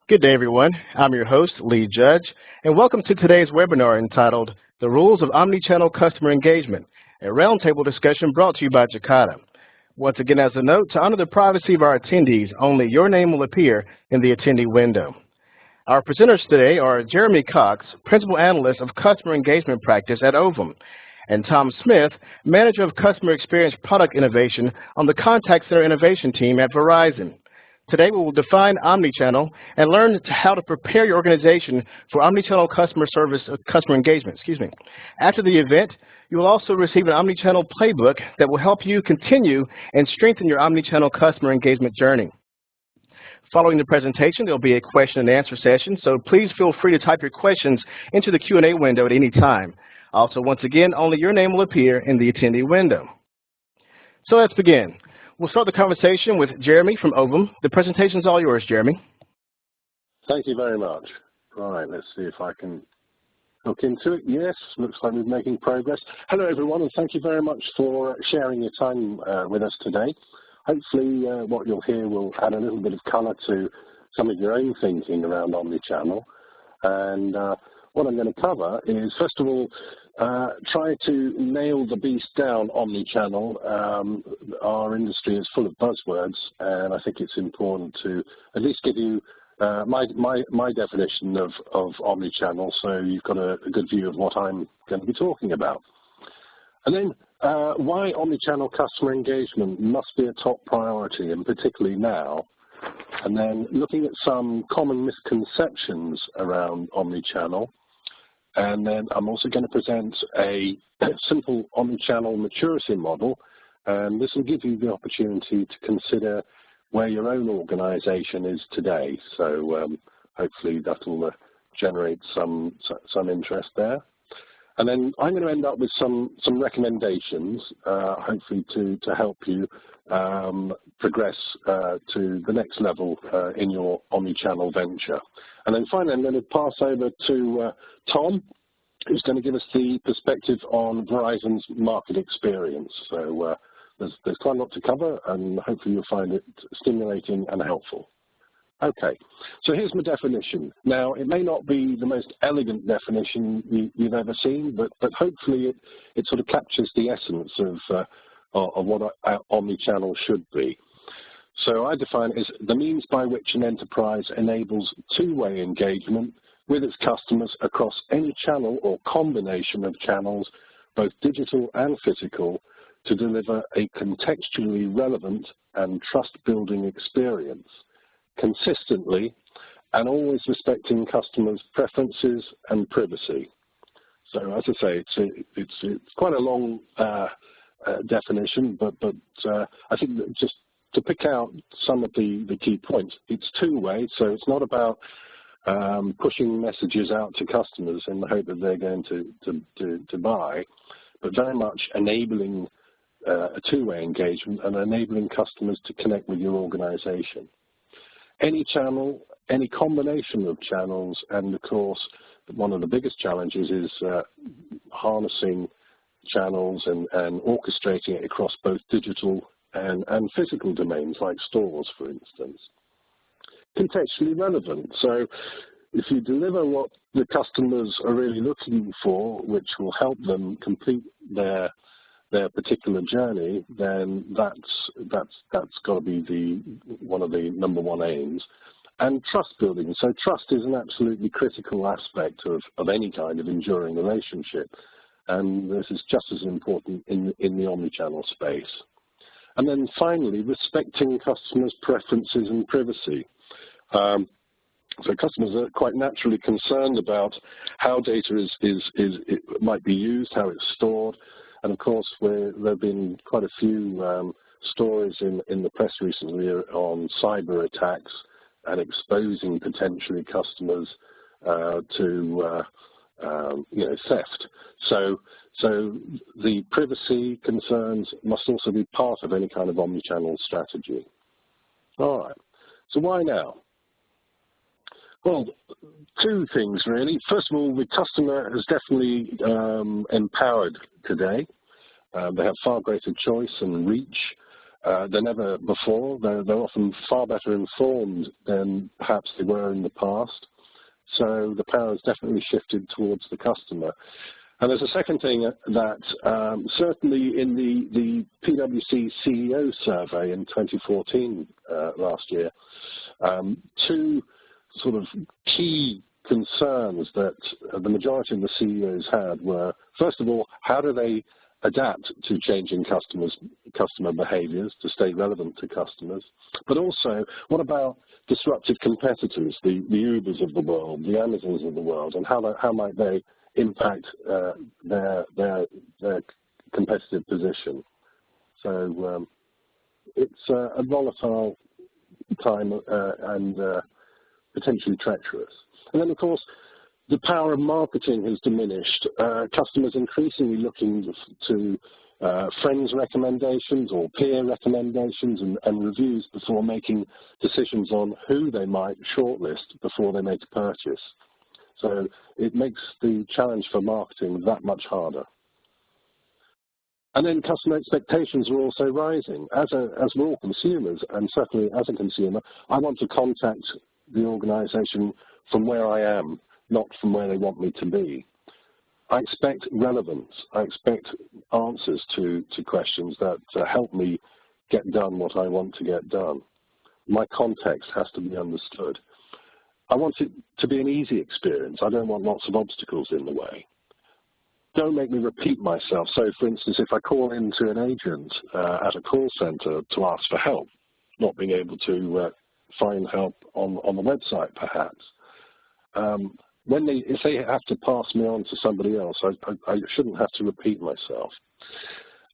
Good day, everyone. I'm your host, Lee Judge, and welcome to today's webinar entitled The Rules of Omnichannel Customer Engagement, a roundtable discussion brought to you by Jacada. Once again, as a note, to honor the privacy of our attendees, only your name will appear in the attendee window. Our presenters today are Jeremy Cox, Principal Analyst of Customer Engagement Practice at Ovum, and Tom Smith, Manager of Customer Experience Product Innovation on the Contact Center Innovation Team at Verizon. Today we will define Omnichannel and learn how to prepare your organization for Omnichannel customer engagement. After the event, you will also receive an Omnichannel playbook that will help you continue and strengthen your Omnichannel customer engagement journey. Following the presentation, there will be a question and answer session, so please feel free to type your questions into the Q&A window at any time. Also, once again, only your name will appear in the attendee window. So let's begin. We'll start the conversation with Jeremy from Ovum. The presentation is all yours, Jeremy. Thank you very much. Right, let's see if I can look into it. Yes, looks like we're making progress. Hello, everyone, and thank you very much for sharing your time with us today. Hopefully, what you'll hear will add a little bit of colour to some of your own thinking around Omnichannel. And what I'm going to cover is, first of all, try to nail the beast down Omnichannel. Our industry is full of buzzwords, and I think it's important to at least give you my definition of Omnichannel, so you've got a good view of what I'm going to be talking about. And then why Omnichannel customer engagement must be a top priority, and particularly now. And then looking at some common misconceptions around Omnichannel. And then I'm also going to present a simple Omnichannel maturity model, and this will give you the opportunity to consider where your own organization is today. So hopefully that will generate some interest there. And then I'm going to end up with some recommendations, hopefully to help you progress to the next level in your Omnichannel venture. And then finally, I'm going to pass over to Tom, who's going to give us the perspective on Verizon's market experience. So there's quite a lot to cover, and hopefully you'll find it stimulating and helpful. Okay, so here's my definition. Now, it may not be the most elegant definition you've ever seen, but hopefully it sort of captures the essence of what Omnichannel should be. So I define it as the means by which an enterprise enables two-way engagement with its customers across any channel or combination of channels, both digital and physical, to deliver a contextually relevant and trust-building experience, consistently and always respecting customers' preferences and privacy. So as I say, it's quite a long definition, but I think that just to pick out some of the key points, it's two-way, so it's not about pushing messages out to customers in the hope that they're going to buy, but very much enabling a two-way engagement and enabling customers to connect with your organization. Any channel, any combination of channels, and of course, one of the biggest challenges is harnessing channels and orchestrating it across both digital and physical domains like stores, for instance. Contextually relevant. So if you deliver what the customers are really looking for, which will help them complete their particular journey, then that's got to be one of the #1 aims. And trust building. So trust is an absolutely critical aspect of any kind of enduring relationship, and this is just as important in the Omnichannel space. And then finally, respecting customers' preferences and privacy. So customers are quite naturally concerned about how data might be used, how it's stored, and of course there have been quite a few stories in the press recently on cyber attacks and exposing potentially customers to theft. So the privacy concerns must also be part of any kind of Omnichannel strategy. All right, so why now? Well, two things really. First of all, the customer is definitely empowered today. They have far greater choice and reach, than ever before. They're often far better informed than perhaps they were in the past. So the power has definitely shifted towards the customer. And there's a second thing that certainly in the PwC CEO survey in 2014 last year, two sort of key concerns that the majority of the CEOs had were, first of all, how do they adapt to changing customer behaviors to stay relevant to customers? But also, what about disruptive competitors, the Ubers of the world, the Amazons of the world, and how might they impact their competitive position? So it's a volatile time and potentially treacherous. And then, of course, the power of marketing has diminished. Customers increasingly looking to friends' recommendations or peer recommendations and reviews before making decisions on who they might shortlist before they make a purchase. So it makes the challenge for marketing that much harder. And then customer expectations are also rising. As we're all consumers, and certainly as a consumer, I want to contact the organization from where I am, not from where they want me to be. I expect relevance. I expect answers to questions that help me get done what I want to get done. My context has to be understood. I want it to be an easy experience. I don't want lots of obstacles in the way. Don't make me repeat myself. So, for instance, if I call into an agent at a call center to ask for help, not being able to find help on the website, perhaps, if they have to pass me on to somebody else, I shouldn't have to repeat myself.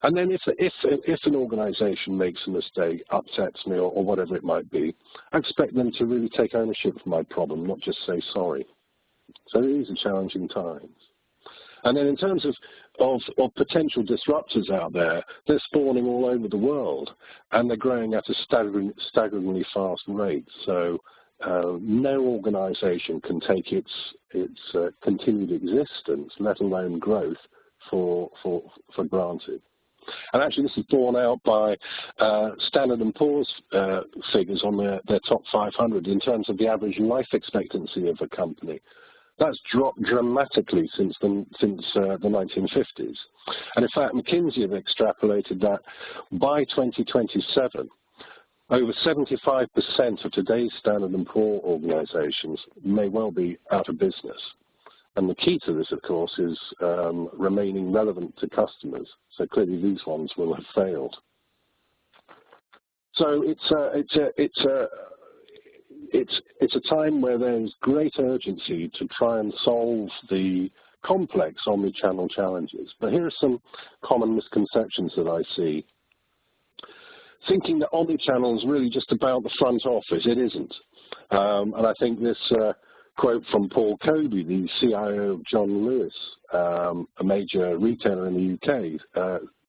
And then if an organization makes a mistake, upsets me, or whatever it might be, I expect them to really take ownership of my problem, not just say sorry. So these are challenging times. And then in terms of potential disruptors out there, they're spawning all over the world, and they're growing at a staggeringly fast rate. So no organization can take its continued existence, let alone growth, for granted. And actually this is borne out by Standard & Poor's figures on their top 500 in terms of the average life expectancy of a company. That's dropped dramatically since the 1950s. And in fact, McKinsey have extrapolated that by 2027, over 75% of today's Standard & Poor organizations may well be out of business. And the key to this, of course, is remaining relevant to customers. So clearly these ones will have failed. So it's a time where there's great urgency to try and solve the complex omni-channel challenges. But here are some common misconceptions that I see. Thinking that omni-channel is really just about the front office. It isn't. And I think this quote from Paul Kobe, the CIO of John Lewis, a major retailer in the UK,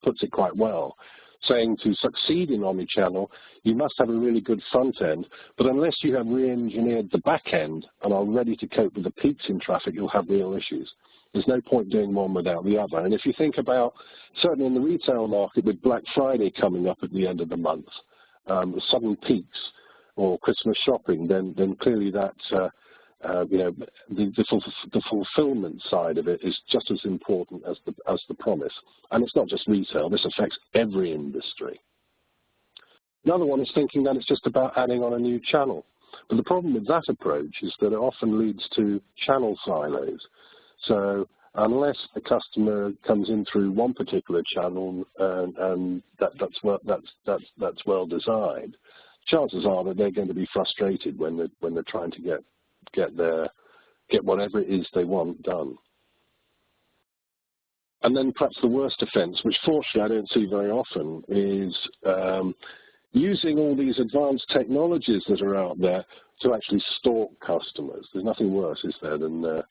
puts it quite well, saying to succeed in omni-channel, you must have a really good front end, but unless you have re-engineered the back end and are ready to cope with the peaks in traffic, you'll have real issues. There's no point doing one without the other. And if you think about, certainly in the retail market, with Black Friday coming up at the end of the month, the sudden peaks or Christmas shopping, then clearly that's the fulfillment side of it is just as important as the promise. And it's not just retail, this affects every industry. Another one is thinking that it's just about adding on a new channel. But the problem with that approach is that it often leads to channel silos. So unless the customer comes in through one particular channel and that's well designed, chances are that they're going to be frustrated when they're trying to get whatever it is they want done. And then perhaps the worst offense, which fortunately I don't see very often, is using all these advanced technologies that are out there to actually stalk customers. There's nothing worse, is there, than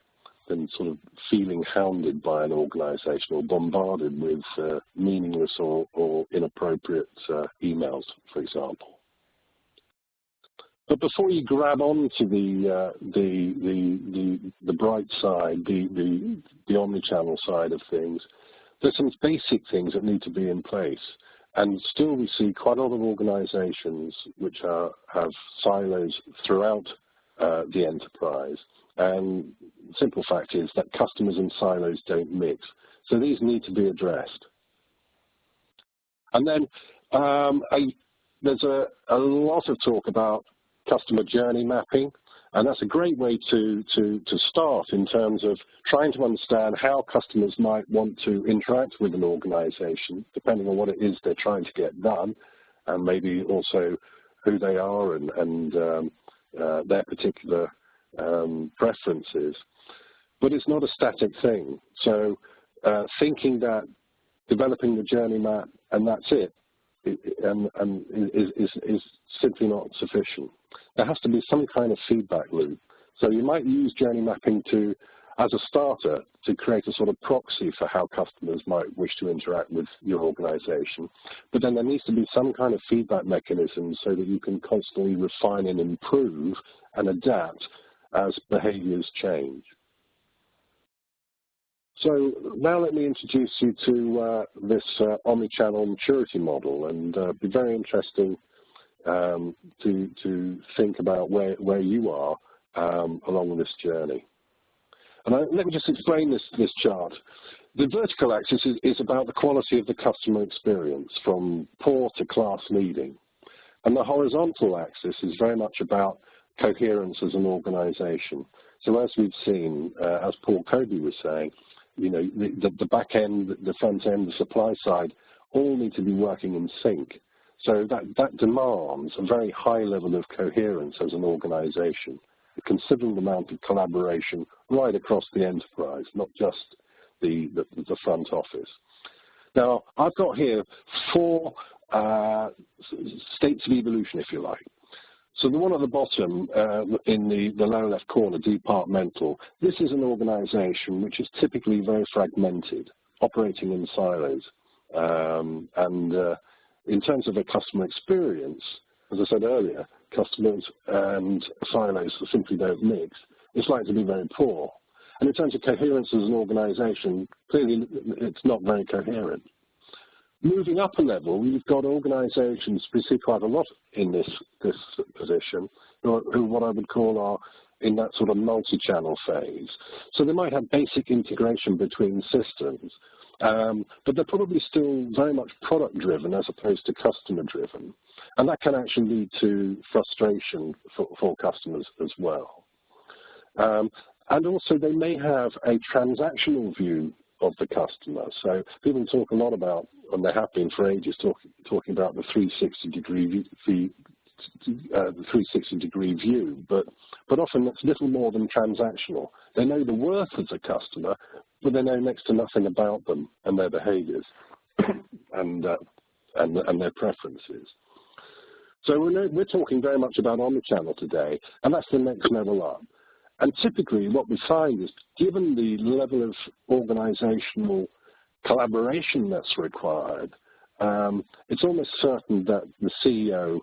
sort of feeling hounded by an organization or bombarded with meaningless or inappropriate emails, for example. But before you grab onto the bright side, the omni-channel side of things, there's some basic things that need to be in place. And still we see quite a lot of organizations which have silos throughout the enterprise. And the simple fact is that customers and silos don't mix. So these need to be addressed. And then there's a lot of talk about customer journey mapping, and that's a great way to start in terms of trying to understand how customers might want to interact with an organization, depending on what it is they're trying to get done, and maybe also who they are and their particular preferences. But it's not a static thing. So thinking that developing the journey map and that's it, is simply not sufficient. There has to be some kind of feedback loop. So you might use journey mapping as a starter to create a sort of proxy for how customers might wish to interact with your organization. But then there needs to be some kind of feedback mechanism so that you can constantly refine and improve and adapt as behaviors change. So now let me introduce you to this omni-channel maturity model, and it'd be very interesting to think about where you are along this journey. And let me just explain this chart. The vertical axis is about the quality of the customer experience, from poor to class leading. And the horizontal axis is very much about coherence as an organization. So as we've seen, as Paul Kobe was saying, you know, the back end, the front end, the supply side, all need to be working in sync. So that demands a very high level of coherence as an organization, a considerable amount of collaboration right across the enterprise, not just the front office. Now, I've got here 4 states of evolution, if you like. So the one at the bottom in the lower left corner, departmental, this is an organization which is typically very fragmented, operating in silos. In terms of a customer experience, as I said earlier, customers and silos simply don't mix. It's likely to be very poor. And in terms of coherence as an organization, clearly it's not very coherent. Moving up a level, you've got organizations, we see quite a lot in this position, who what I would call are in that sort of multi-channel phase. So they might have basic integration between systems, but they're probably still very much product-driven as opposed to customer-driven. And that can actually lead to frustration for customers as well. And also they may have a transactional view of the customer. So people talk a lot about, and they have been for ages, talking about the 360-degree view, but often it's little more than transactional. They know the worth of the customer, but they know next to nothing about them and their behaviors and their preferences. So we're talking very much about omnichannel today, and that's the next level up. And typically what we find is, given the level of organizational collaboration that's required, it's almost certain that the CEO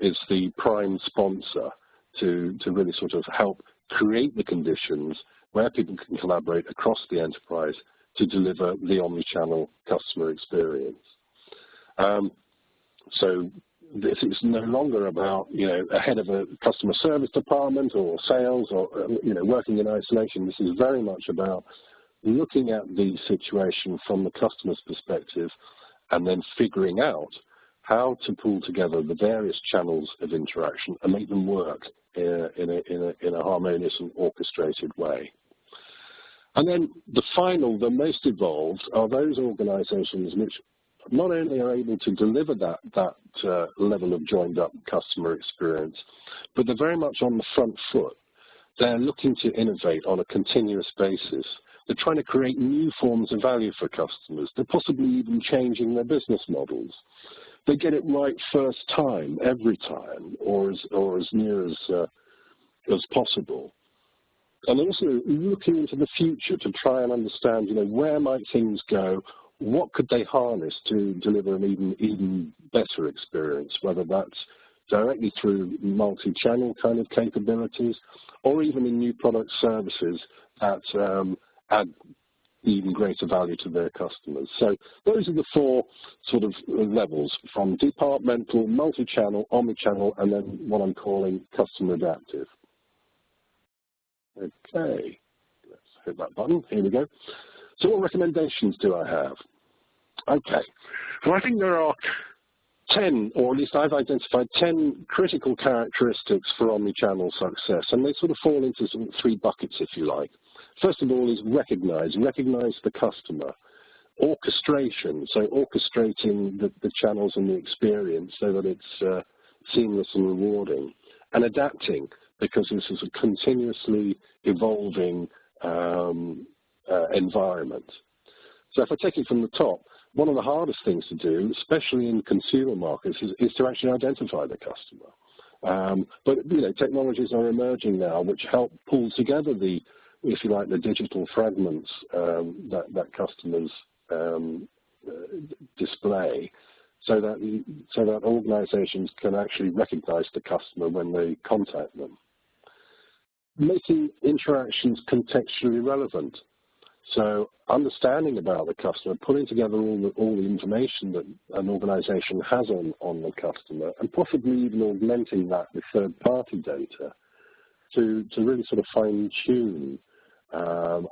is the prime sponsor to really sort of help create the conditions where people can collaborate across the enterprise to deliver the omnichannel customer experience. So this is no longer about, you know, a head of a customer service department or sales or, you know, working in isolation. This is very much about looking at the situation from the customer's perspective and then figuring out how to pull together the various channels of interaction and make them work in a harmonious and orchestrated way. And then the most evolved are those organizations which not only are able to deliver that level of joined-up customer experience, but they're very much on the front foot. They're looking to innovate on a continuous basis. They're trying to create new forms of value for customers. They're possibly even changing their business models. They get it right first time, every time, or as near as possible. And also looking into the future to try and understand, you know, where might things go. What could they harness to deliver an even better experience, whether that's directly through multi-channel kind of capabilities or even in new product services that add even greater value to their customers. So those are the four sort of levels, from departmental, multi-channel, omni-channel, and then what I'm calling customer adaptive. Okay, let's hit that button. Here we go. So what recommendations do I have? Okay, well, I think there are 10, or at least I've identified 10 critical characteristics for omni-channel success, and they sort of fall into sort of 3 buckets, if you like. First of all is recognize the customer. Orchestration, so orchestrating the channels and the experience so that it's seamless and rewarding. And adapting, because this is a continuously evolving environment. So if I take it from the top, one of the hardest things to do, especially in consumer markets, is to actually identify the customer. But you know, technologies are emerging now which help pull together the, if you like, the digital fragments that customers display, so that organizations can actually recognize the customer when they contact them. Making interactions contextually relevant. So understanding about the customer, putting together all the information that an organization has on the customer, and possibly even augmenting that with third-party data to really sort of fine-tune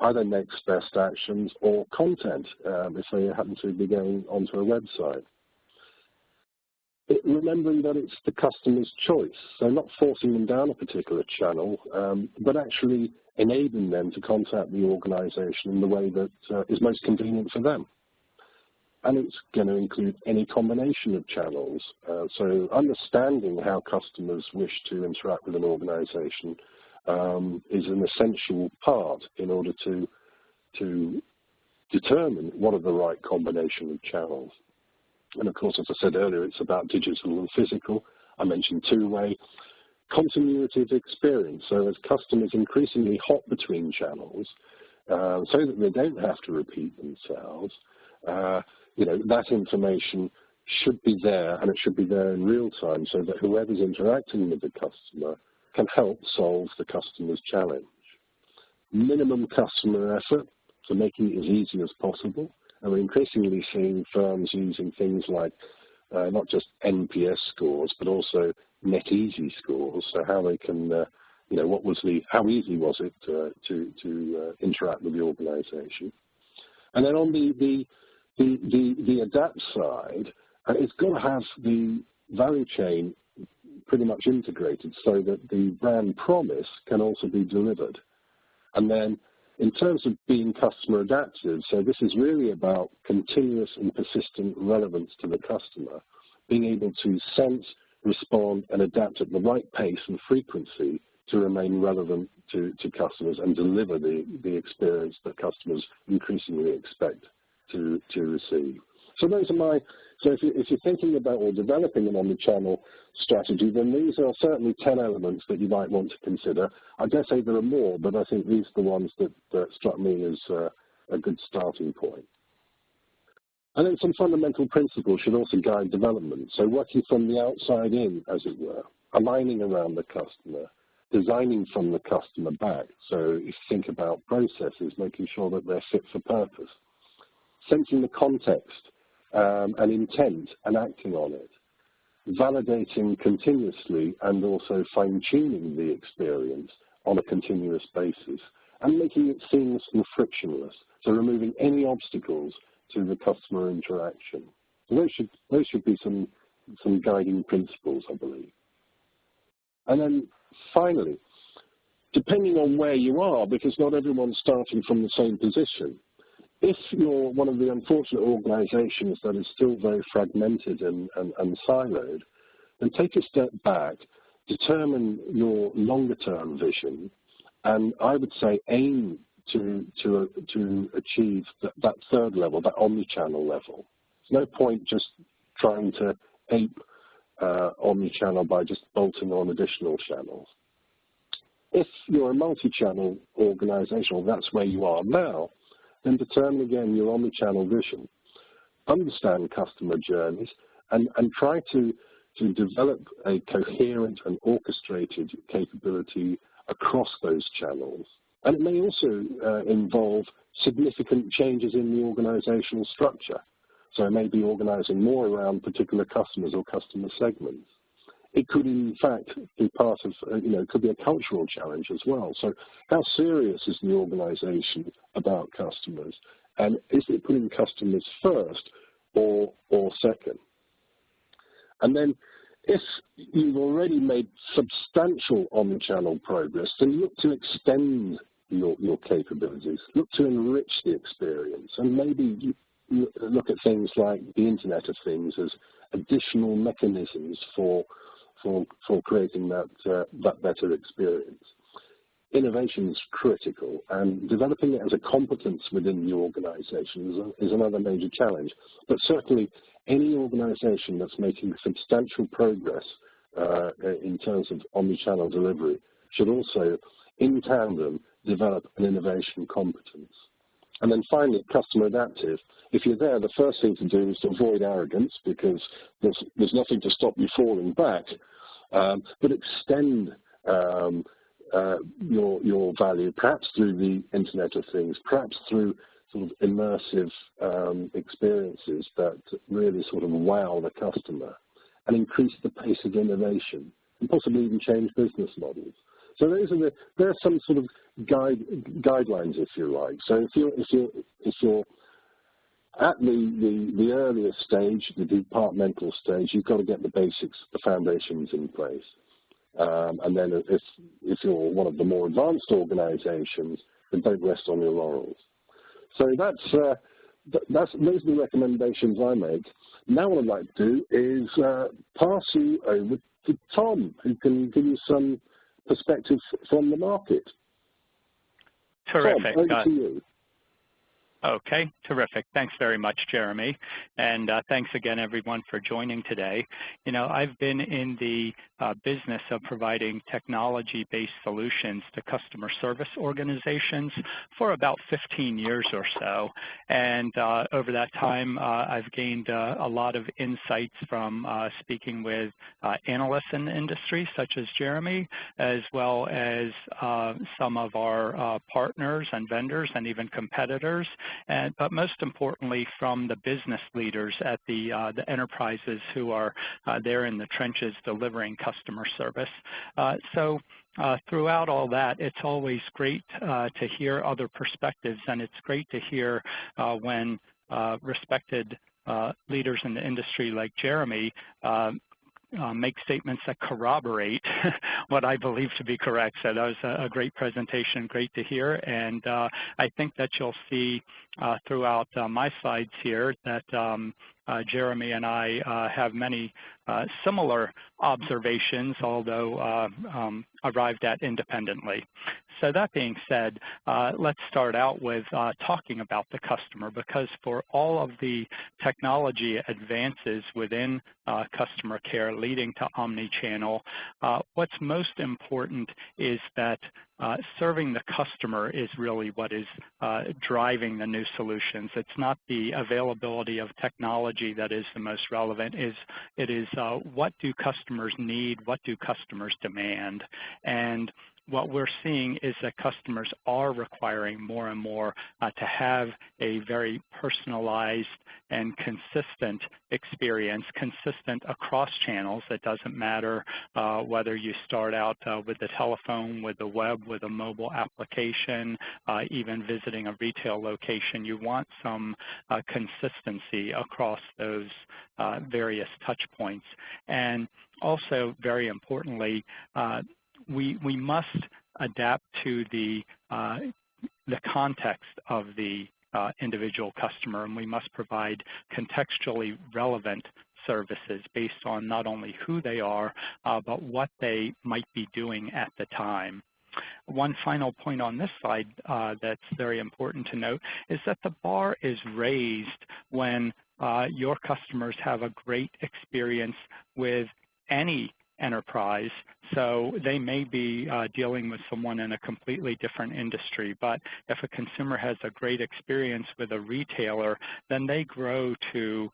either next best actions or content if they happen to be going onto a website. Remembering that it's the customer's choice, so not forcing them down a particular channel, but actually enabling them to contact the organization in the way that is most convenient for them. And it's going to include any combination of channels. So understanding how customers wish to interact with an organization is an essential part in order to determine what are the right combination of channels. And of course, as I said earlier, it's about digital and physical. I mentioned two-way. Continuity of experience, so as customers increasingly hop between channels, so that they don't have to repeat themselves, you know, that information should be there, and it should be there in real time, so that whoever's interacting with the customer can help solve the customer's challenge. Minimum customer effort, so making it as easy as possible. And we're increasingly seeing firms using things like not just NPS scores, but also net easy scores, so how they can, you know, how easy was it to interact with the organization. And then on the adapt side, it's got to have the value chain pretty much integrated so that the brand promise can also be delivered. And then in terms of being customer adaptive, so this is really about continuous and persistent relevance to the customer, being able to sense, respond, and adapt at the right pace and frequency to remain relevant to customers and deliver the experience that customers increasingly expect to receive. So those are so if you're thinking about or developing an omnichannel strategy, then these are certainly 10 elements that you might want to consider. I dare say there are more, but I think these are the ones that struck me as a good starting point. And then some fundamental principles should also guide development. So working from the outside in, as it were, aligning around the customer, designing from the customer back. So if you think about processes, making sure that they're fit for purpose, sensing the context and intent and acting on it, validating continuously and also fine-tuning the experience on a continuous basis, and making it seamless and frictionless, so removing any obstacles to the customer interaction. So those should be some guiding principles, I believe. And then finally, depending on where you are, because not everyone's starting from the same position, if you're one of the unfortunate organizations that is still very fragmented and siloed, then take a step back, determine your longer-term vision, and I would say aim to achieve that third level, that omni-channel level. There's no point just trying to ape omni-channel by just bolting on additional channels. If you're a multi-channel organization, or that's where you are now, then determine again your omni-channel vision. Understand customer journeys and try to develop a coherent and orchestrated capability across those channels And it may also involve significant changes in the organizational structure. So it may be organizing more around particular customers or customer segments. It could, in fact, be part of, it could be a cultural challenge as well. So how serious is the organization about customers? And is it putting customers first or second? And then if you've already made substantial omni-channel progress, then look to extend your capabilities, look to enrich the experience, and maybe you look at things like the Internet of Things as additional mechanisms for creating that better experience. Innovation is critical, and developing it as a competence within the organization is another major challenge. But certainly, any organization that's making substantial progress in terms of omni-channel delivery should also, in tandem, develop an innovation competence. And then finally, customer adaptive. If you're there, the first thing to do is to avoid arrogance, because there's nothing to stop you falling back, but extend your value, perhaps through the Internet of Things, perhaps through sort of immersive experiences that really sort of wow the customer and increase the pace of innovation and possibly even change business models. So there are some sort of guidelines, if you like. So if you're at the earlier stage, the departmental stage, you've got to get the basics, the foundations in place. And then if you're one of the more advanced organizations, then don't rest on your laurels. So those are the recommendations I make. Now what I'd like to do is pass you over to Tom, who can give you some perspective from the market. Terrific. Tom, over to you. Okay, terrific. Thanks very much, Jeremy. And thanks again, everyone, for joining today. I've been in the business of providing technology-based solutions to customer service organizations for about 15 years or so. And over that time, I've gained a lot of insights from speaking with analysts in the industry, such as Jeremy, as well as some of our partners and vendors and even competitors. But most importantly, from the business leaders at the enterprises who are there in the trenches delivering customer service. So throughout all that, it's always great to hear other perspectives, and it's great to hear when respected leaders in the industry like Jeremy make statements that corroborate what I believe to be correct. So that was a great presentation, great to hear. And I think that you'll see throughout my slides here that Jeremy and I have many similar observations, although arrived at independently. So that being said, let's start out with talking about the customer, because for all of the technology advances within customer care leading to omni-channel, what's most important is that serving the customer is really what is driving the new solutions. It's not the availability of technology that is the most relevant. It is what do customers need, what do customers demand. And what we're seeing is that customers are requiring more and more to have a very personalized and consistent experience, consistent across channels. It doesn't matter whether you start out with the telephone, with the web, with a mobile application, even visiting a retail location. You want some consistency across those various touch points. And also, very importantly, we must adapt to the context of the individual customer, and we must provide contextually relevant services based on not only who they are, but what they might be doing at the time. One final point on this slide that's very important to note is that the bar is raised when your customers have a great experience with any enterprise. So they may be dealing with someone in a completely different industry, but if a consumer has a great experience with a retailer, then they grow to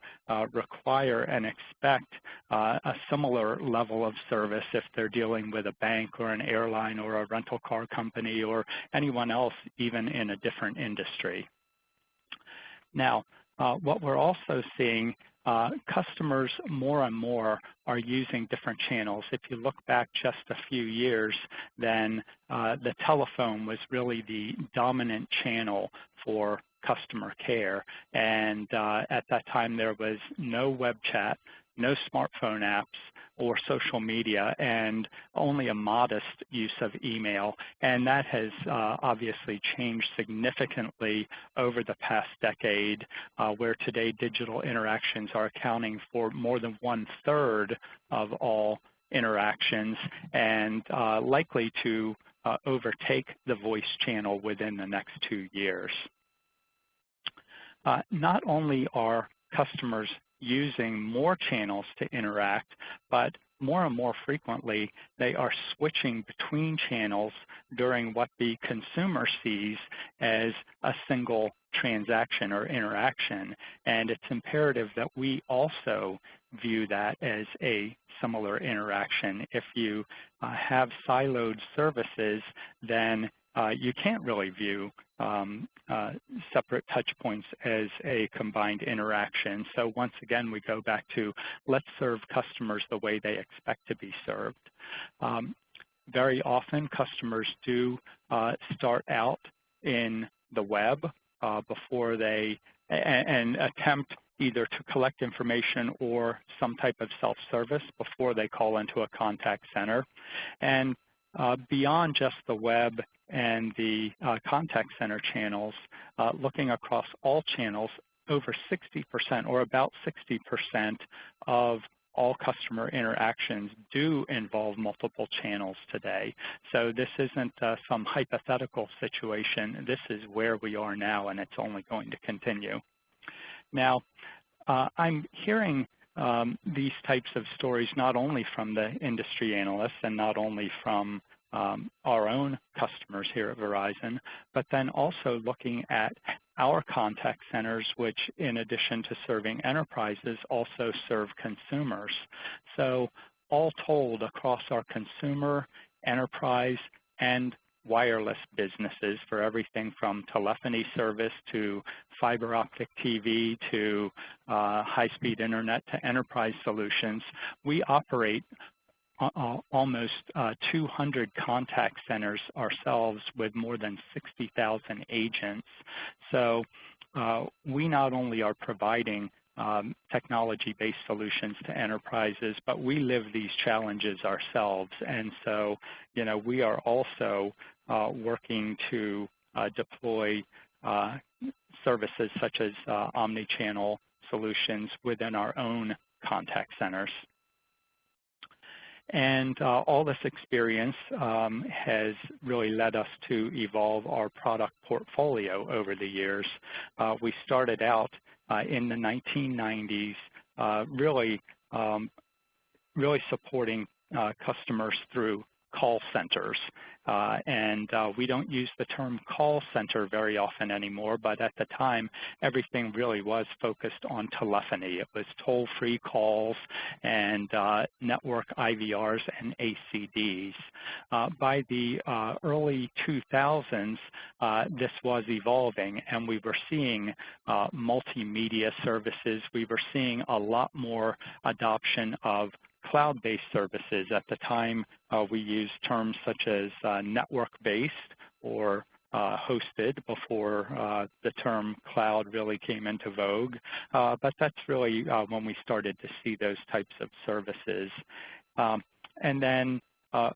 require and expect a similar level of service if they're dealing with a bank or an airline or a rental car company or anyone else even in a different industry. Now, what we're also seeing, customers more and more are using different channels. If you look back just a few years, then the telephone was really the dominant channel for customer care. And at that time, there was no web chat, no smartphone apps or social media, and only a modest use of email. And that has obviously changed significantly over the past decade, where today digital interactions are accounting for more than 1/3 of all interactions and likely to overtake the voice channel within the next 2 years. Not only are customers using more channels to interact, but more and more frequently, they are switching between channels during what the consumer sees as a single transaction or interaction. And it's imperative that we also view that as a similar interaction. If you have siloed services, then you can't really view separate touch points as a combined interaction. So once again, we go back to let's serve customers the way they expect to be served. Very often, customers do start out in the web before they and attempt either to collect information or some type of self-service before they call into a contact center. And beyond just the web and the contact center channels, looking across all channels, over 60% or about 60% of all customer interactions do involve multiple channels today. So this isn't some hypothetical situation. This is where we are now, and it's only going to continue. Now, I'm hearing these types of stories not only from the industry analysts and not only from our own customers here at Verizon, but then also looking at our contact centers, which in addition to serving enterprises, also serve consumers. So all told, across our consumer, enterprise, and wireless businesses, for everything from telephony service to fiber optic TV to high-speed internet to enterprise solutions, we operate almost 200 contact centers ourselves with more than 60,000 agents. So we not only are providing technology-based solutions to enterprises, but we live these challenges ourselves. And so, we are also working to deploy services such as omni-channel solutions within our own contact centers. And all this experience has really led us to evolve our product portfolio over the years. We started out in the 1990s really supporting customers through call centers. And we don't use the term call center very often anymore, but at the time, everything really was focused on telephony. It was toll-free calls and network IVRs and ACDs. By the early 2000s, this was evolving, and we were seeing multimedia services. We were seeing a lot more adoption of cloud-based services. At the time, we used terms such as network-based or hosted before the term cloud really came into vogue. But that's really when we started to see those types of services. And then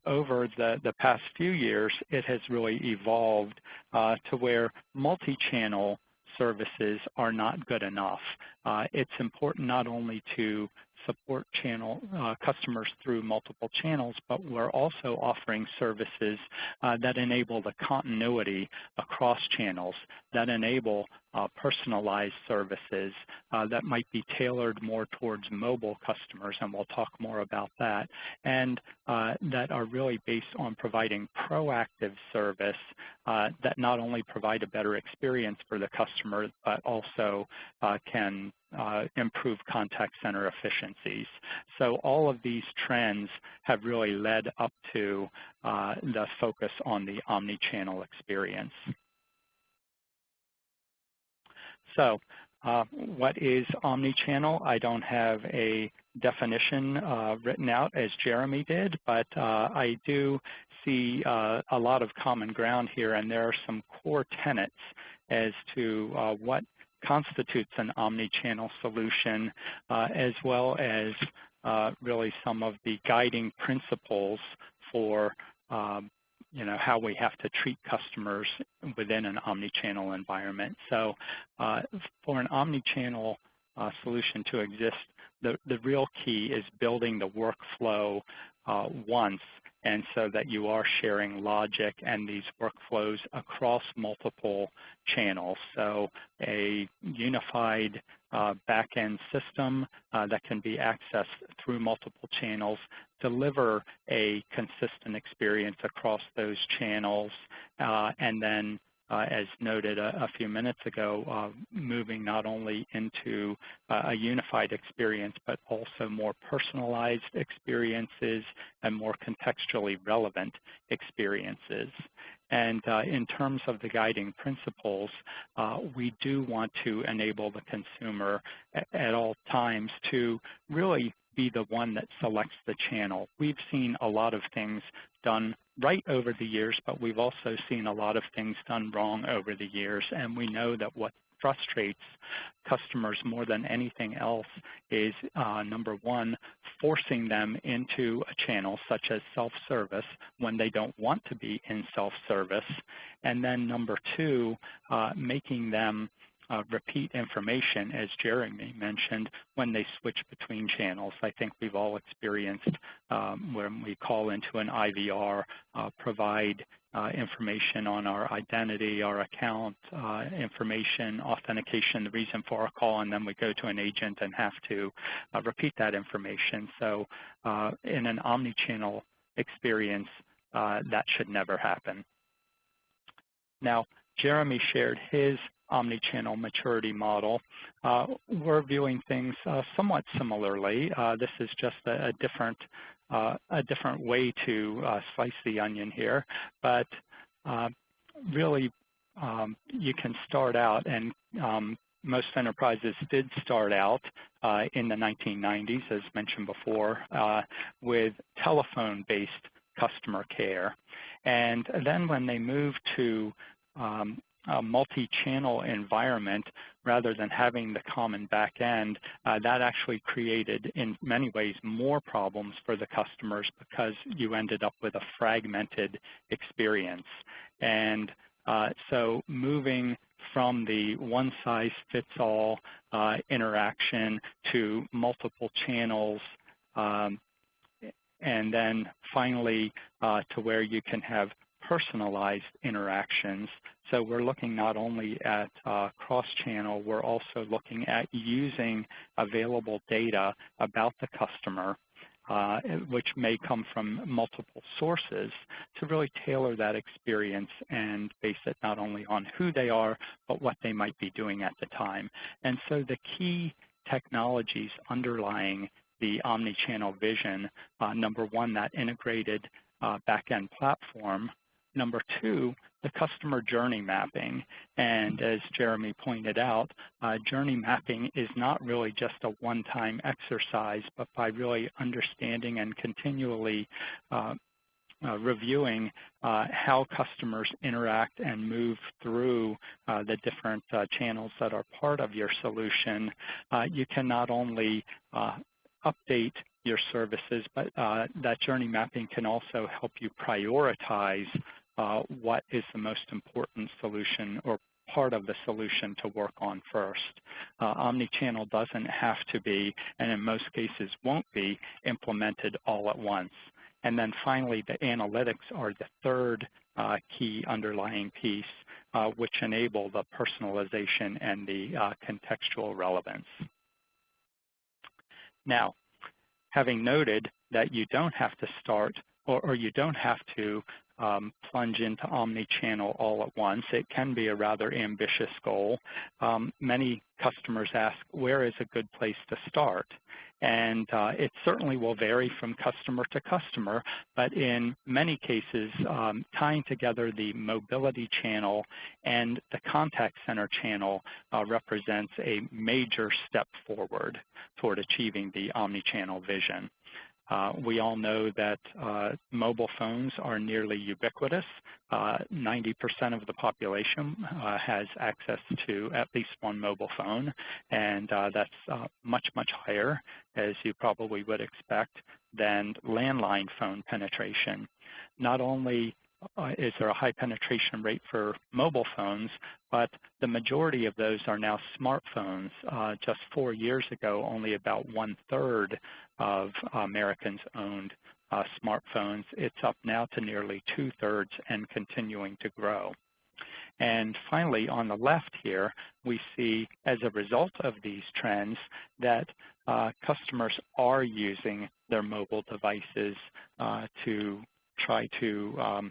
over the past few years, it has really evolved to where multi-channel services are not good enough. It's important not only to support customers through multiple channels, but we're also offering services that enable the continuity across channels, that enable personalized services that might be tailored more towards mobile customers, and we'll talk more about that, and that are really based on providing proactive service that not only provide a better experience for the customer, but also can improve contact center efficiencies. So all of these trends have really led up to the focus on the omni-channel experience. So what is omni-channel? I don't have a definition written out as Jeremy did, but I do see a lot of common ground here, and there are some core tenets as to what constitutes an omni-channel solution, as well as really some of the guiding principles for how we have to treat customers within an omni-channel environment. So for an omni-channel solution to exist, the real key is building the workflow once, and so that you are sharing logic and these workflows across multiple channels. So a unified back-end system that can be accessed through multiple channels, deliver a consistent experience across those channels, and then as noted a few minutes ago, moving not only into a unified experience, but also more personalized experiences and more contextually relevant experiences. And in terms of the guiding principles, we do want to enable the consumer at all times to really be the one that selects the channel. We've seen a lot of things done right over the years, but we've also seen a lot of things done wrong over the years, and we know that what frustrates customers more than anything else is, number one, forcing them into a channel such as self-service when they don't want to be in self-service, and then number two, making them repeat information, as Jeremy mentioned, when they switch between channels. I think we've all experienced when we call into an IVR, provide information on our identity, our account information, authentication, the reason for our call, and then we go to an agent and have to repeat that information. So in an omni-channel experience, that should never happen. Now, Jeremy shared his omni-channel maturity model. We're viewing things somewhat similarly. This is just a different way to slice the onion here, but really you can start out, and most enterprises did start out in the 1990s, as mentioned before, with telephone-based customer care. And then when they moved to a multi-channel environment, rather than having the common back end, that actually created, in many ways, more problems for the customers because you ended up with a fragmented experience. And so moving from the one-size-fits-all interaction to multiple channels, and then finally to where you can have personalized interactions. So we're looking not only at cross-channel, we're also looking at using available data about the customer, which may come from multiple sources, to really tailor that experience and base it not only on who they are, but what they might be doing at the time. And so the key technologies underlying the omni-channel vision, number one, that integrated back-end platform. Number two, the customer journey mapping. And as Jeremy pointed out, journey mapping is not really just a one-time exercise, but by really understanding and continually reviewing how customers interact and move through the different channels that are part of your solution, you can not only update your services, but that journey mapping can also help you prioritize what is the most important solution or part of the solution to work on first. Omnichannel doesn't have to be, and in most cases won't be, implemented all at once. And then finally, the analytics are the third key underlying piece, which enable the personalization and the contextual relevance. Now, having noted that you don't have to start or you don't have to plunge into omni-channel all at once. It can be a rather ambitious goal. Many customers ask, where is a good place to start? And it certainly will vary from customer to customer, but in many cases, tying together the mobility channel and the contact center channel represents a major step forward toward achieving the omni-channel vision. We all know that mobile phones are nearly ubiquitous. 90% of the population has access to at least one mobile phone, and that's much, much higher, as you probably would expect, than landline phone penetration. Not only is there a high penetration rate for mobile phones, but the majority of those are now smartphones. Just 4 years ago, only about 1/3 of Americans owned smartphones. It's up now to nearly 2/3 and continuing to grow. And finally, on the left here, we see, as a result of these trends, that customers are using their mobile devices to try to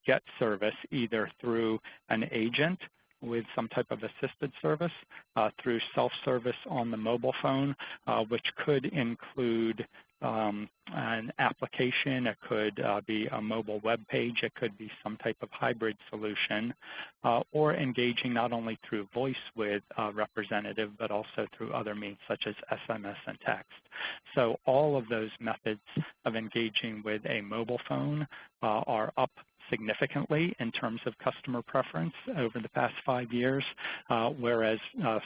get service either through an agent with some type of assisted service, through self-service on the mobile phone, which could include an application, it could be a mobile web page, it could be some type of hybrid solution, or engaging not only through voice with a representative, but also through other means such as SMS and text. So all of those methods of engaging with a mobile phone are up significantly in terms of customer preference over the past 5 years, whereas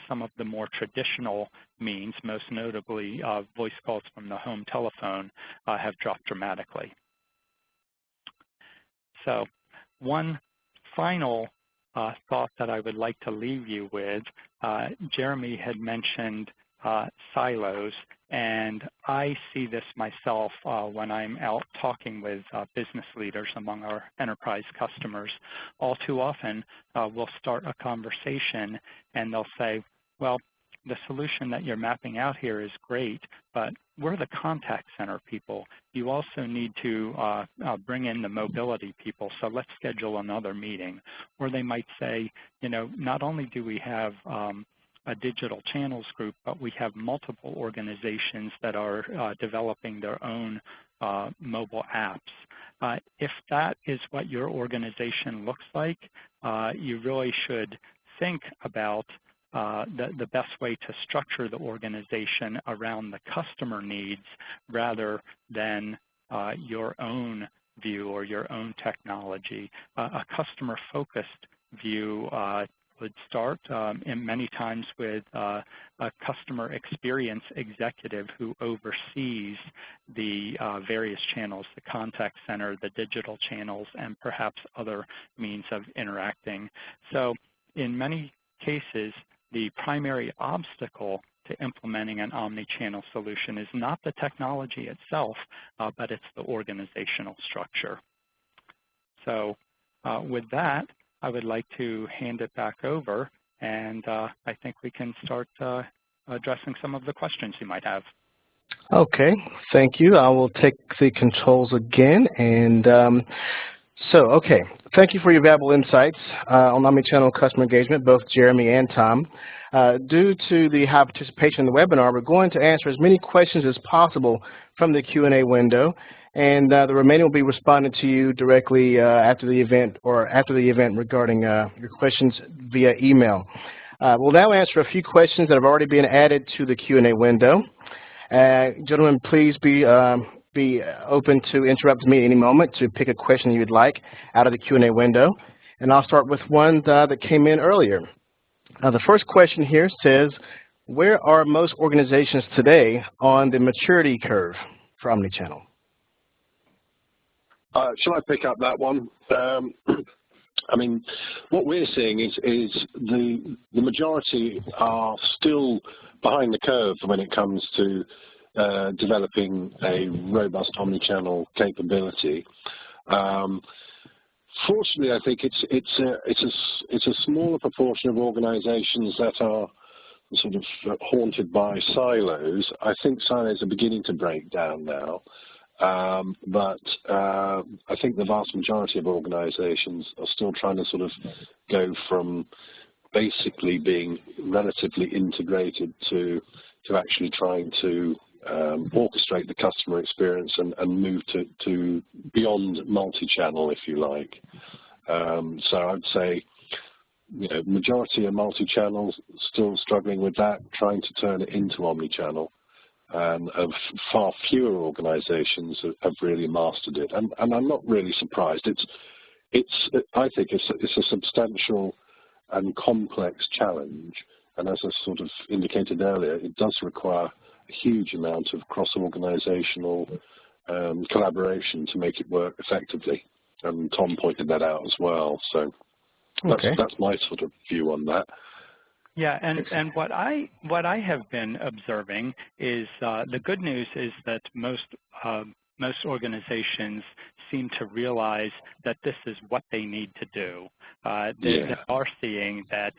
some of the more traditional means, most notably voice calls from the home telephone, have dropped dramatically. So one final thought that I would like to leave you with, Jeremy had mentioned silos, and I see this myself when I'm out talking with business leaders among our enterprise customers. All too often, we'll start a conversation and they'll say, well, the solution that you're mapping out here is great, but we're the contact center people. You also need to bring in the mobility people, so let's schedule another meeting. Or they might say, you know, not only do we have a digital channels group, but we have multiple organizations that are developing their own mobile apps. If that is what your organization looks like, you really should think about the best way to structure the organization around the customer needs rather than your own view or your own technology. A customer-focused view would start and many times with a customer experience executive who oversees the various channels, the contact center, the digital channels, and perhaps other means of interacting. So in many cases, the primary obstacle to implementing an omni-channel solution is not the technology itself, but it's the organizational structure. So with that, I would like to hand it back over, and I think we can start addressing some of the questions you might have. Okay, thank you. I will take the controls again. And okay, thank you for your valuable insights on omnichannel customer engagement, both Jeremy and Tom. Due to the high participation in the webinar, we're going to answer as many questions as possible from the Q&A window, and the remaining will be responded to you directly after the event regarding your questions via email. We'll now answer a few questions that have already been added to the Q&A window. Gentlemen, please be open to interrupt me at any moment to pick a question you'd like out of the Q&A window. And I'll start with one that came in earlier. The first question here says, where are most organizations today on the maturity curve for omnichannel? Shall I pick up that one? I mean, what we're seeing is the majority are still behind the curve when it comes to developing a robust omni-channel capability. Fortunately, I think it's a smaller proportion of organisations that are sort of haunted by silos. I think silos are beginning to break down now. But I think the vast majority of organisations are still trying to sort of go from basically being relatively integrated to actually trying to orchestrate the customer experience and move to beyond multi-channel, if you like. So I'd say, you know, majority of multi-channels still struggling with that, trying to turn it into omni-channel. Of far fewer organisations have really mastered it, and I'm not really surprised. I think it's a substantial and complex challenge, and as I sort of indicated earlier, it does require a huge amount of cross-organisational collaboration to make it work effectively. And Tom pointed that out as well. So that's my sort of view on that. Yeah, and what I have been observing is the good news is that most organizations seem to realize that this is what they need to do. They are seeing that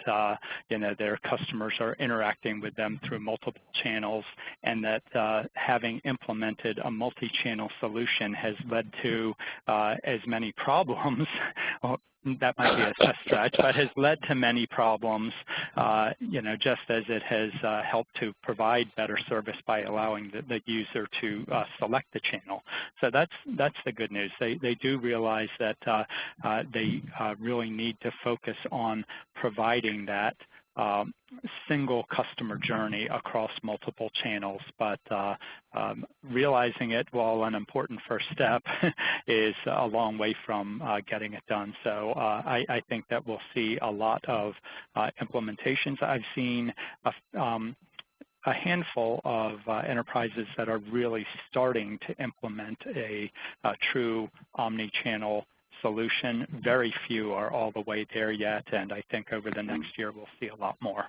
you know, their customers are interacting with them through multiple channels, and that having implemented a multi-channel solution has led to as many problems. That might be a stretch, but has led to many problems, you know, just as it has helped to provide better service by allowing the user to select the channel. So that's the good news. They do realize that they really need to focus on providing that single customer journey across multiple channels, but realizing it, while an important first step, is a long way from getting it done. So I think that we'll see a lot of implementations. I've seen a handful of enterprises that are really starting to implement a true omni-channel solution. Very few are all the way there yet, and I think over the next year we'll see a lot more.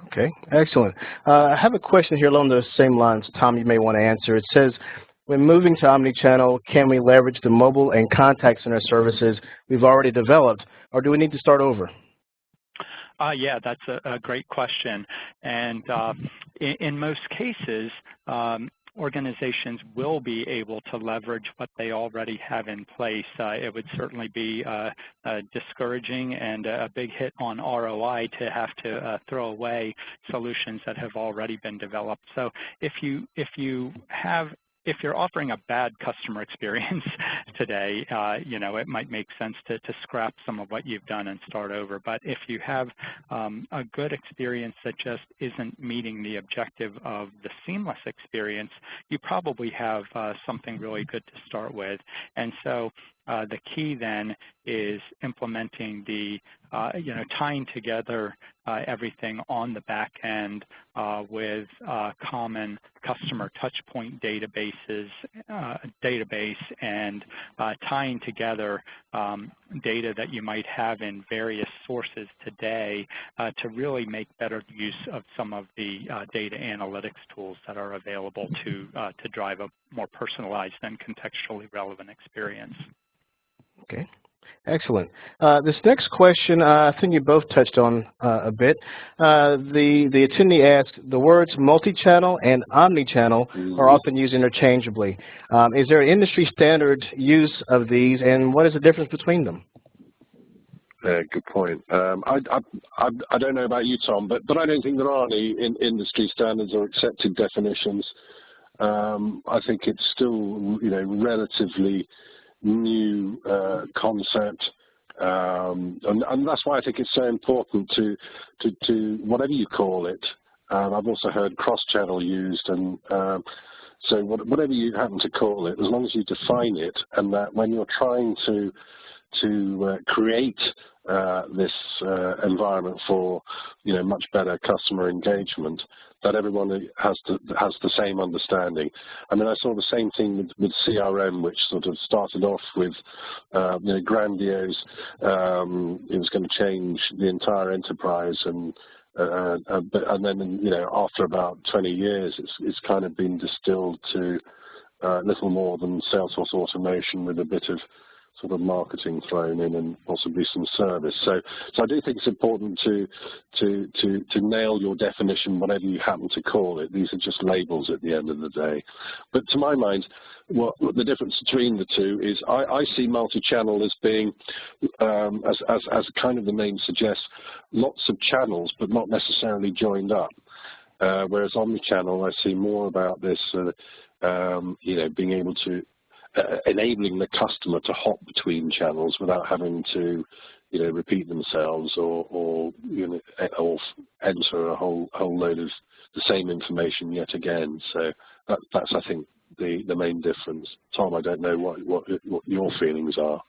Okay, excellent. I have a question here along those same lines, Tom, you may want to answer. It says, when moving to omni-channel, can we leverage the mobile and contact center services we've already developed, or do we need to start over? Yeah, that's a great question. And in most cases, organizations will be able to leverage what they already have in place. It would certainly be discouraging and a big hit on ROI to have to throw away solutions that have already been developed. So if you're offering a bad customer experience today, you know, it might make sense to scrap some of what you've done and start over. But if you have a good experience that just isn't meeting the objective of the seamless experience, you probably have something really good to start with. And so the key then is implementing the, you know, tying together everything on the back end with common customer touchpoint database and tying together data that you might have in various sources today to really make better use of some of the data analytics tools that are available to drive a more personalized and contextually relevant experience. Okay, excellent. This next question, I think you both touched on a bit. The attendee asked, the words multi-channel and omni-channel are often used interchangeably. Is there an industry standard use of these, and what is the difference between them? Good point. I don't know about you, Tom, but I don't think there are any industry standards or accepted definitions. I think it's still, you know, relatively new concept, and that's why I think it's so important to whatever you call it. I've also heard cross-channel used, and so whatever you happen to call it, as long as you define it, and that when you're trying to to create this environment for much better customer engagement, that everyone has the same understanding. I mean, I saw the same thing with CRM, which sort of started off with grandiose. It was going to change the entire enterprise, and then after about 20 years, it's kind of been distilled to little more than Salesforce automation with a bit of sort of marketing thrown in and possibly some service. So I do think it's important to nail your definition, whatever you happen to call it. These are just labels at the end of the day. But to my mind, what the difference between the two is I see multi-channel as being, as kind of the name suggests, lots of channels, but not necessarily joined up. Whereas omni-channel, I see more about this, being able to enabling the customer to hop between channels without having to, repeat themselves or enter a whole load of the same information yet again. So that's I think the main difference. Tom, I don't know what your feelings are.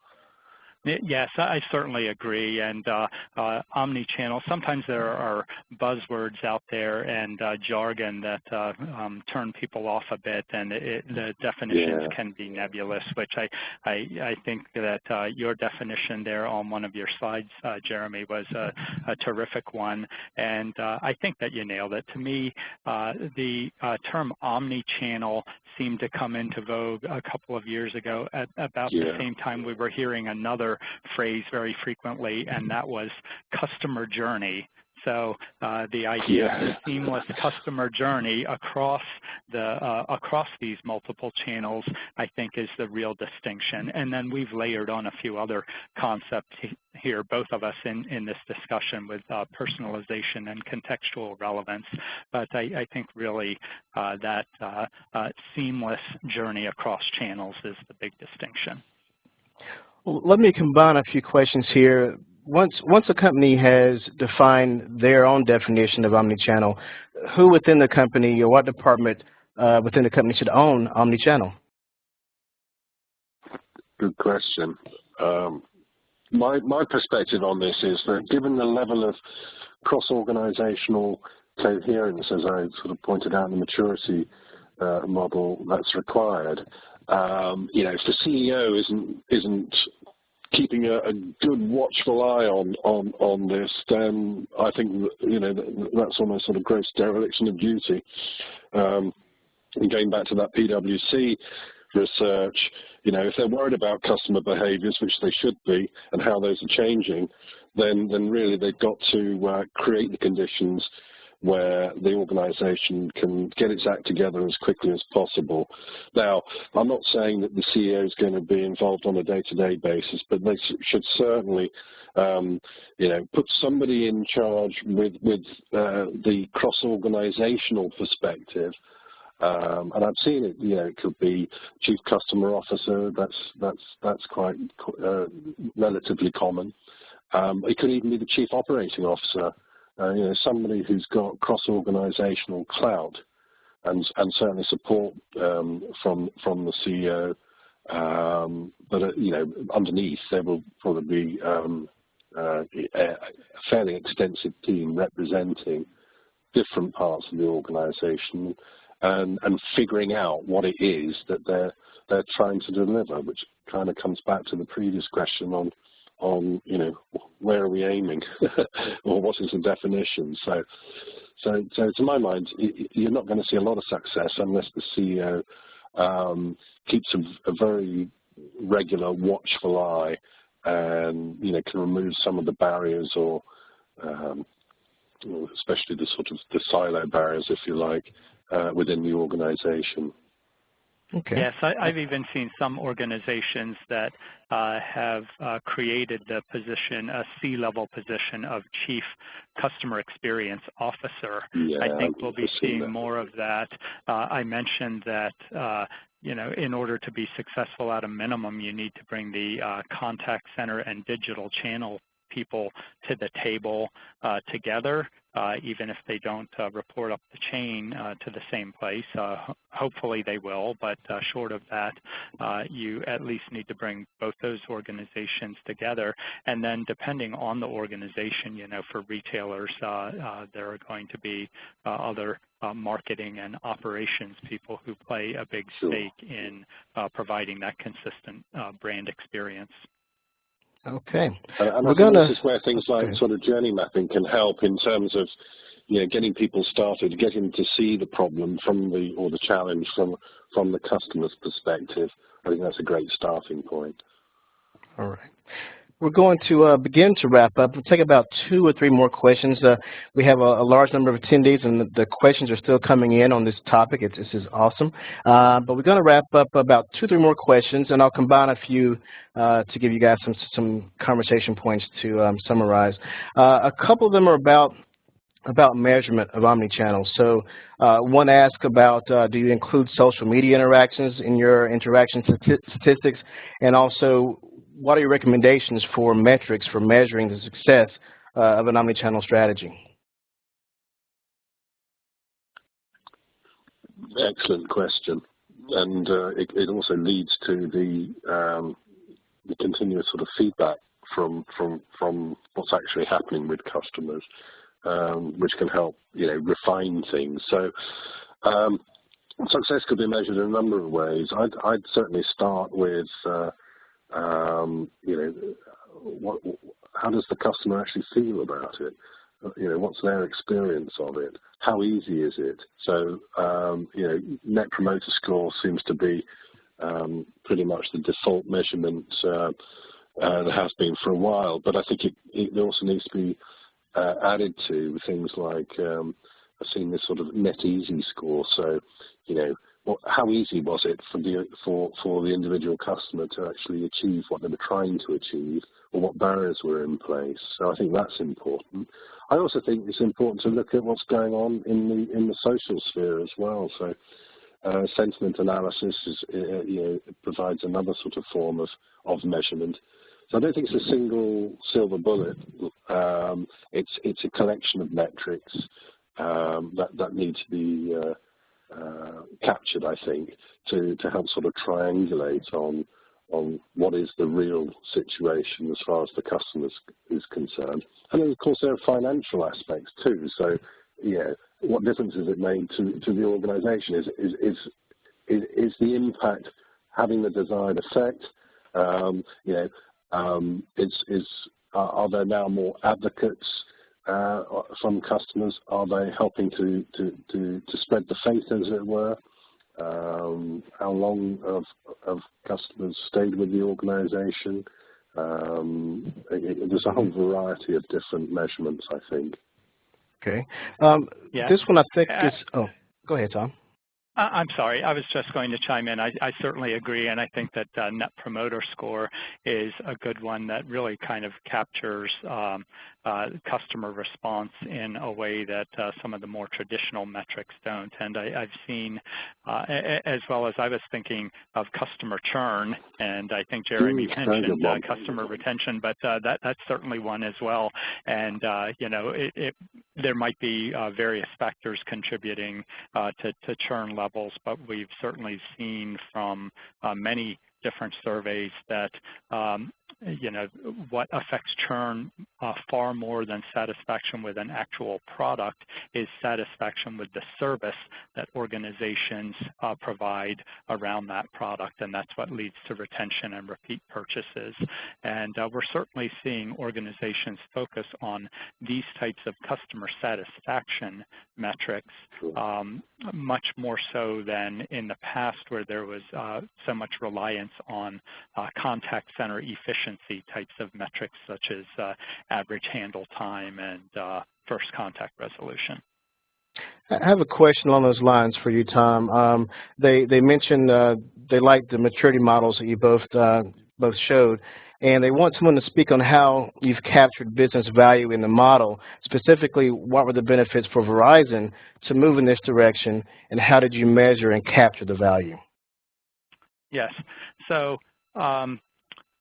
Yes, I certainly agree. And omni-channel, sometimes there are buzzwords out there and jargon that turn people off a bit, and the definitions can be nebulous, which I think that your definition there on one of your slides, Jeremy, was a terrific one. And I think that you nailed it. To me, the term omni-channel seemed to come into vogue a couple of years ago at about the same time we were hearing another phrase very frequently, and that was customer journey. So the idea of the seamless customer journey across these multiple channels, I think, is the real distinction. And then we've layered on a few other concepts here, both of us in this discussion, with personalization and contextual relevance. But I think really that seamless journey across channels is the big distinction. Well, let me combine a few questions here. Once a company has defined their own definition of omnichannel, who within the company or what department within the company should own omnichannel? Good question. My perspective on this is that given the level of cross-organizational coherence, as I sort of pointed out in the maturity model that's required, if the CEO isn't keeping a good watchful eye on this, then I think that's almost sort of gross dereliction of duty. And going back to that PwC research, if they're worried about customer behaviors, which they should be, and how those are changing, then really they've got to create the conditions where the organization can get its act together as quickly as possible. Now, I'm not saying that the CEO is going to be involved on a day-to-day basis, but they should certainly, put somebody in charge with the cross-organizational perspective. And I've seen it. It could be chief customer officer. That's quite relatively common. It could even be the chief operating officer. Somebody who's got cross-organizational clout and certainly support from the CEO, but underneath there will probably be a fairly extensive team representing different parts of the organization and figuring out what it is that they're trying to deliver, which kind of comes back to the previous question on where are we aiming, or what is the definition? So to my mind, you're not going to see a lot of success unless the CEO keeps a very regular, watchful eye, and can remove some of the barriers, or especially the silo barriers, if you like, within the organization. Okay. Yes, I've even seen some organizations that have created the position, a C-level position of Chief Customer Experience Officer. Yeah, I think we'll be seeing more of that. I mentioned that in order to be successful at a minimum, you need to bring the contact center and digital channel people to the table together even if they don't report up the chain to the same place. Hopefully they will, but short of that, you at least need to bring both those organizations together. And then depending on the organization, for retailers, there are going to be other marketing and operations people who play a big stake in providing that consistent brand experience. Okay. And I think this is where things like sort of journey mapping can help in terms of, getting people started, getting to see the problem or the challenge from the customer's perspective. I think that's a great starting point. All right. We're going to begin to wrap up. We'll take about 2 or 3 more questions. We have a large number of attendees, and the questions are still coming in on this topic. This is awesome. But we're going to wrap up about 2 or 3 more questions, and I'll combine a few to give you guys some conversation points to summarize. A couple of them are about measurement of omnichannel. So one asks about, do you include social media interactions in your interaction statistics? And also, what are your recommendations for metrics for measuring the success of an omnichannel strategy? Excellent question. And it also leads to the continuous sort of feedback from what's actually happening with customers, which can help, refine things. So success could be measured in a number of ways. I'd certainly start with, how does the customer actually feel about it? What's their experience of it? How easy is it? So, Net Promoter Score seems to be pretty much the default measurement that has been for a while, but I think it also needs to be added to things like, I've seen this sort of net easy score. So, how easy was it for the individual customer to actually achieve what they were trying to achieve, or what barriers were in place? So I think that's important. I also think it's important to look at what's going on in the social sphere as well. So sentiment analysis provides another sort of form of measurement. So I don't think it's a single silver bullet. It's a collection of metrics that need to be captured, I think, to help sort of triangulate on what is the real situation as far as the customer is concerned. And then, of course, there are financial aspects too. So, what difference has it made to the organisation? Is the impact having the desired effect? Are there now more advocates from customers? Are they helping to spread the faith, as it were? How long have customers stayed with the organisation? There's a whole variety of different measurements, I think. Okay. This one I think is. Oh, go ahead, Tom. I'm sorry, I was just going to chime in. I certainly agree, and I think that Net Promoter Score is a good one that really kind of captures customer response in a way that some of the more traditional metrics don't. And I've seen, as well as I was thinking of customer churn, and I think Jeremy mentioned customer retention, but that's certainly one as well. And there might be various factors contributing to churn levels, but we've certainly seen from many different surveys that what affects churn far more than satisfaction with an actual product is satisfaction with the service that organizations provide around that product, and that's what leads to retention and repeat purchases. And we're certainly seeing organizations focus on these types of customer satisfaction metrics much more so than in the past, where there was so much reliance on contact center efficiency types of metrics, such as average handle time and first contact resolution. I have a question along those lines for you, Tom. They mentioned they like the maturity models that you both showed, and they want someone to speak on how you've captured business value in the model. Specifically, what were the benefits for Verizon to move in this direction, and how did you measure and capture the value? Yes. So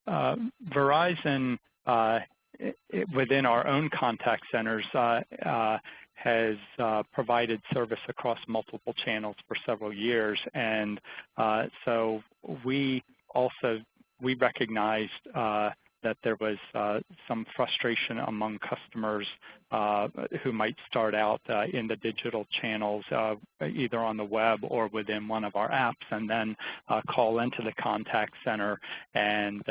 Verizon within our own contact centers has provided service across multiple channels for several years, and so we recognized that there was some frustration among customers who might start out in the digital channels, either on the web or within one of our apps, and then call into the contact center and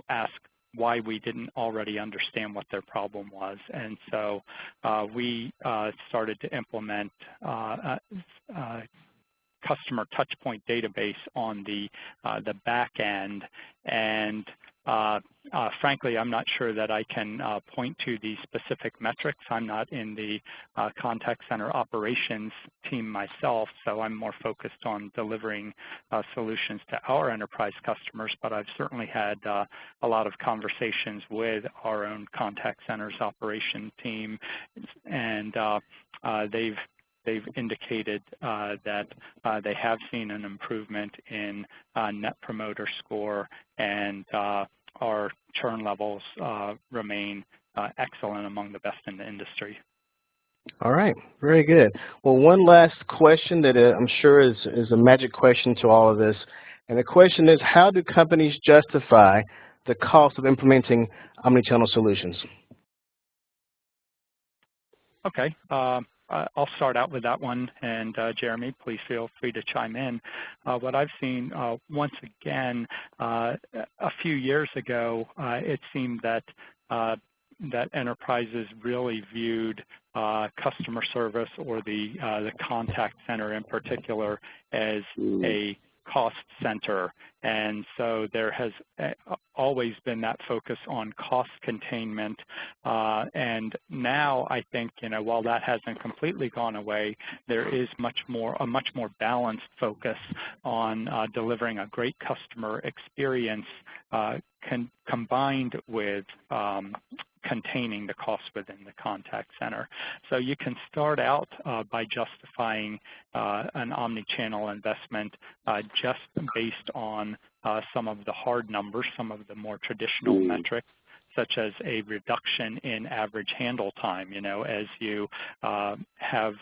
ask why we didn't already understand what their problem was. And so we started to implement customer touchpoint database on the back end, and frankly, I'm not sure that I can point to the specific metrics. I'm not in the contact center operations team myself, so I'm more focused on delivering solutions to our enterprise customers, but I've certainly had a lot of conversations with our own contact centers operation team, and they've indicated that they have seen an improvement in Net Promoter Score, and our churn levels remain excellent, among the best in the industry. All right, very good. Well, one last question that I'm sure is a magic question to all of this, and the question is, how do companies justify the cost of implementing omnichannel solutions? Okay. I'll start out with that one, and Jeremy, please feel free to chime in. What I've seen, once again, a few years ago, it seemed that enterprises really viewed customer service, or the contact center in particular, as a cost center, and so there has always been that focus on cost containment, and now I think, while that hasn't completely gone away, there is a much more balanced focus on delivering a great customer experience combined with containing the costs within the contact center. So you can start out by justifying an omni-channel investment just based on some of the hard numbers, some of the more traditional metrics, such as a reduction in average handle time. As you have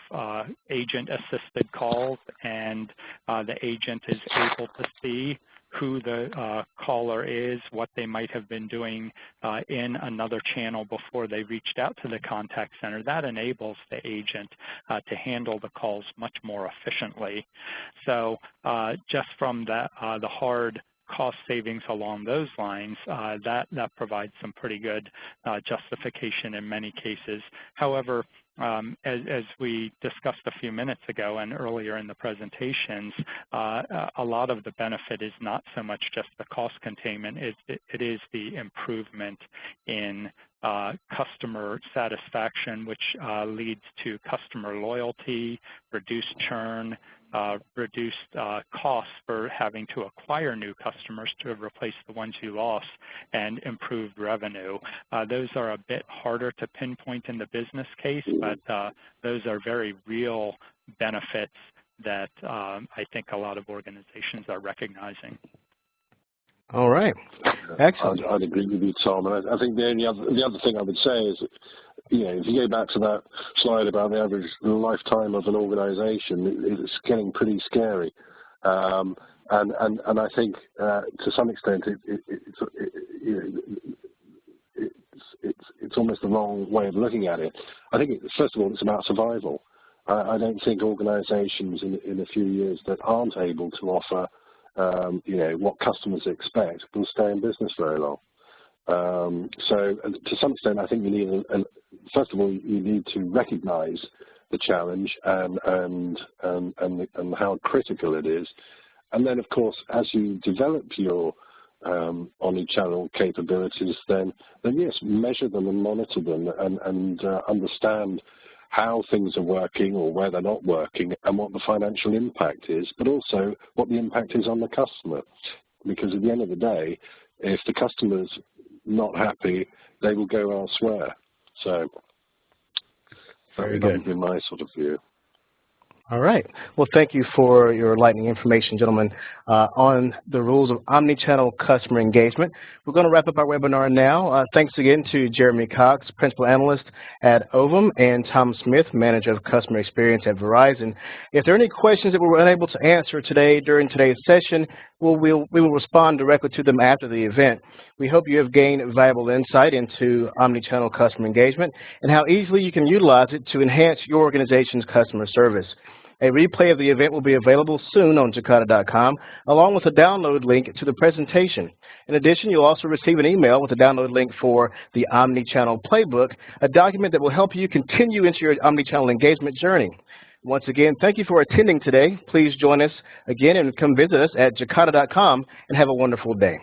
agent-assisted calls, and the agent is able to see who the caller is, what they might have been doing in another channel before they reached out to the contact center, that enables the agent to handle the calls much more efficiently. So just from the hard cost savings along those lines, that provides some pretty good justification in many cases. However, as we discussed a few minutes ago and earlier in the presentations, a lot of the benefit is not so much just the cost containment, it is the improvement in customer satisfaction, which leads to customer loyalty, reduced churn, reduced costs for having to acquire new customers to replace the ones you lost, and improved revenue. Those are a bit harder to pinpoint in the business case, but those are very real benefits that I think a lot of organizations are recognizing. All right, excellent. I'd agree with you, Tom. And I think the other thing I would say is, if you go back to that slide about the average lifetime of an organization, it's getting pretty scary. And I think to some extent it's almost the wrong way of looking at it. I think first of all, it's about survival. I don't think organizations in a few years that aren't able to offer what customers expect will stay in business very long. So to some extent, I think you need first of all, you need to recognize the challenge and how critical it is, and then of course, as you develop your omni-channel capabilities, then yes, measure them and monitor them, and understand how things are working or where they're not working, and what the financial impact is, but also what the impact is on the customer. Because at the end of the day, if the customer's not happy, they will go elsewhere. So that would be my sort of view. All right. Well, thank you for your enlightening information, gentlemen, on the rules of omni-channel customer engagement. We're going to wrap up our webinar now. Thanks again to Jeremy Cox, Principal Analyst at Ovum, and Tom Smith, Manager of Customer Experience at Verizon. If there are any questions that we were unable to answer today during today's session, we will respond directly to them after the event. We hope you have gained valuable insight into omni-channel customer engagement and how easily you can utilize it to enhance your organization's customer service. A replay of the event will be available soon on Jacada.com, along with a download link to the presentation. In addition, you'll also receive an email with a download link for the Omni-channel Playbook, a document that will help you continue into your omni-channel engagement journey. Once again, thank you for attending today. Please join us again and come visit us at Jacada.com and have a wonderful day.